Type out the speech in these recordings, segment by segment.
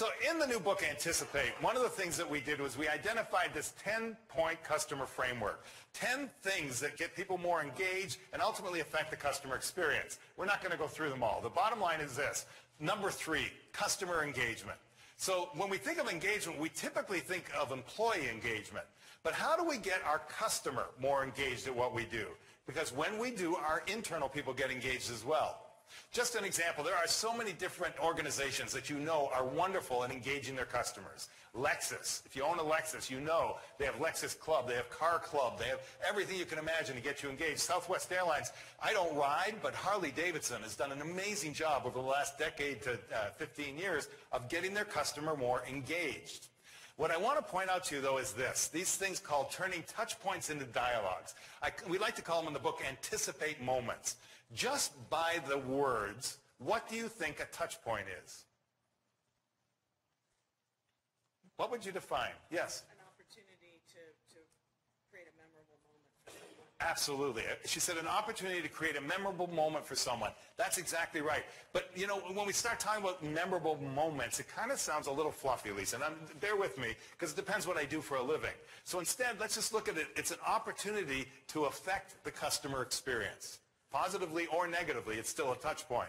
So in the new book, Anticipate, one of the things that we did was we identified this 10-point customer framework. 10 things that get people more engaged and ultimately affect the customer experience. We're not going to go through them all. The bottom line is this. Number 3, customer engagement. So when we think of engagement, we typically think of employee engagement. But how do we get our customer more engaged at what we do? Because when we do, our internal people get engaged as well. Just an example, there are so many different organizations that you know are wonderful in engaging their customers. Lexus, if you own a Lexus, you know they have Lexus Club, they have Car Club, they have everything you can imagine to get you engaged. Southwest Airlines, I don't ride, but Harley Davidson has done an amazing job over the last decade to 15 years of getting their customer more engaged. What I want to point out to you, though, is this. These things called turning touch points into dialogues. We like to call them in the book Anticipate Moments. Just by the words, what do you think a touch point is? What would you define? Yes? An opportunity to create a memorable moment for someone. Absolutely. She said an opportunity to create a memorable moment for someone. That's exactly right. But, you know, when we start talking about memorable moments, it kind of sounds a little fluffy, Lisa. And bear with me, because it depends what I do for a living. So instead, let's just look at it. It's an opportunity to affect the customer experience. Positively or negatively, it's still a touch point.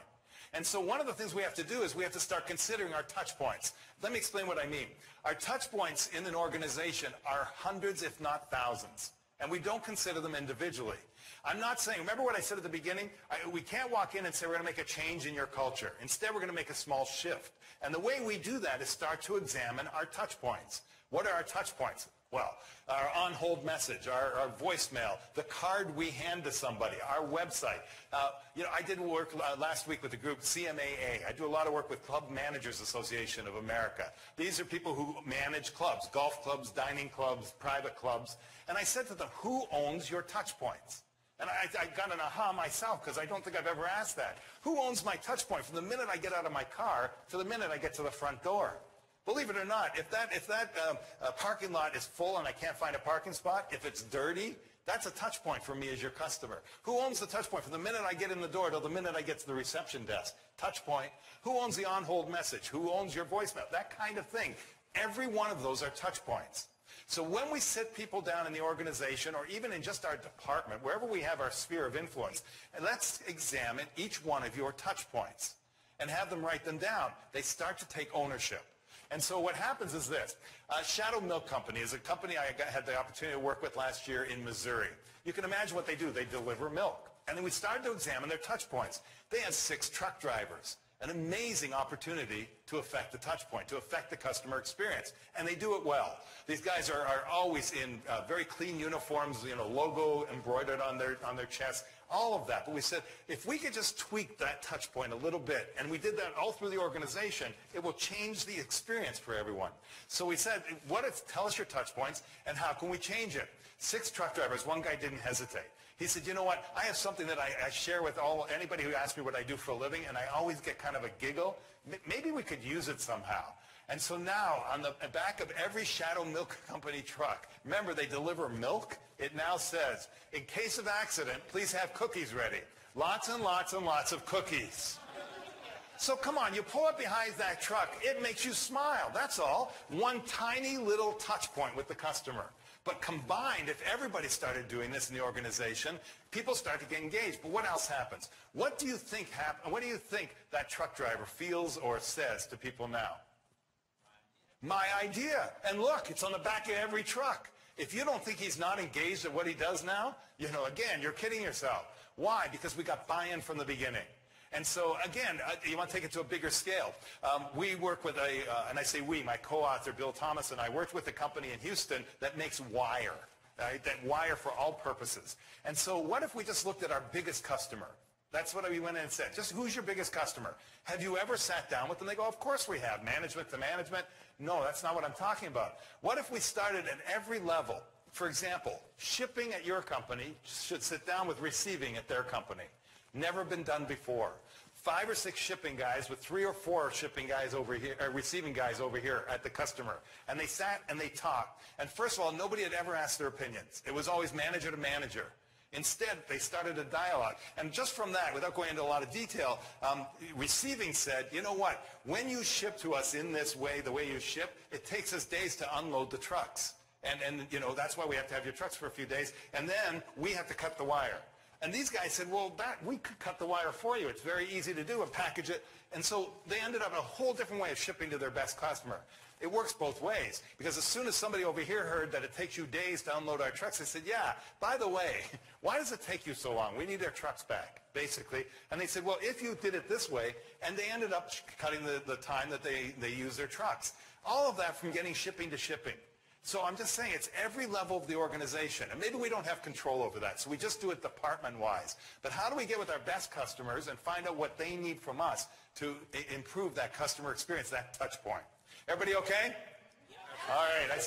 And so one of the things we have to do is we have to start considering our touch points. Let me explain what I mean. Our touch points in an organization are hundreds, if not thousands. And we don't consider them individually. I'm not saying, remember what I said at the beginning? We can't walk in and say we're going to make a change in your culture. Instead, we're going to make a small shift. And the way we do that is start to examine our touch points. What are our touch points? Well, our on-hold message, our voicemail, the card we hand to somebody, our website. You know, I did work last week with the group CMAA. I do a lot of work with Club Managers Association of America. These are people who manage clubs, golf clubs, dining clubs, private clubs. And I said to them, who owns your touch points? And I got an aha myself because I don't think I've ever asked that. Who owns my touch point from the minute I get out of my car to the minute I get to the front door? Believe it or not, if that parking lot is full and I can't find a parking spot, if it's dirty, that's a touch point for me as your customer. Who owns the touch point from the minute I get in the door till the minute I get to the reception desk? Touch point. Who owns the on-hold message? Who owns your voicemail? That kind of thing. Every one of those are touch points. So when we sit people down in the organization or even in just our department, wherever we have our sphere of influence, and let's examine each one of your touch points and have them write them down. They start to take ownership. And so what happens is this. Shadow Milk Company is a company I had the opportunity to work with last year in Missouri. You can imagine what they do. They deliver milk. And then we started to examine their touch points. They have 6 truck drivers. An amazing opportunity to affect the touch point, to affect the customer experience. And they do it well. These guys are always in very clean uniforms, you know, logo embroidered on their chest, all of that. But we said, if we could just tweak that touch point a little bit, and we did that all through the organization, it will change the experience for everyone. So we said, tell us your touch points, and how can we change it? 6 truck drivers, one guy didn't hesitate. He said, you know what, I have something that I share with anybody who asks me what I do for a living, and I always get kind of a giggle. Maybe we could use it somehow. And so now, on the back of every Shadow Milk Company truck, remember they deliver milk? It now says, in case of accident, please have cookies ready. Lots and lots and lots of cookies. So come on, you pull up behind that truck, it makes you smile, that's all. One tiny little touch point with the customer. But combined, if everybody started doing this in the organization, people start to get engaged. But what else happens? What do you think What do you think that truck driver feels or says to people now? My idea. And look, it's on the back of every truck. If you don't think he's not engaged at what he does now, you know, again, you're kidding yourself. Why? Because we got buy-in from the beginning. And so, again, you want to take it to a bigger scale. We work with and I say we, my co-author Bill Thomas and I worked with a company in Houston that makes wire, right? That wire for all purposes. And so what if we just looked at our biggest customer? That's what we went in and said. Just who's your biggest customer? Have you ever sat down with them? They go, of course we have. Management to management. No, that's not what I'm talking about. What if we started at every level? For example, shipping at your company should sit down with receiving at their company. Never been done before. 5 or 6 shipping guys with 3 or 4 shipping guys over here, receiving guys over here at the customer. And they sat and they talked. And first of all, nobody had ever asked their opinions. It was always manager to manager. Instead, they started a dialogue. And just from that, without going into a lot of detail, receiving said, you know what, when you ship to us in this way, the way you ship, it takes us days to unload the trucks. And you know, that's why we have to have your trucks for a few days. And then we have to cut the wire. And these guys said, well, we could cut the wire for you. It's very easy to do and package it. And so they ended up in a whole different way of shipping to their best customer. It works both ways, because as soon as somebody over here heard that it takes you days to unload our trucks, they said, yeah, by the way, why does it take you so long? We need our trucks back, basically. And they said, well, if you did it this way, and they ended up cutting the time that they use their trucks. All of that from getting shipping to shipping. So I'm just saying, it's every level of the organization. And maybe we don't have control over that, so we just do it department-wise. But how do we get with our best customers and find out what they need from us to improve that customer experience, that touch point? Everybody okay? All right.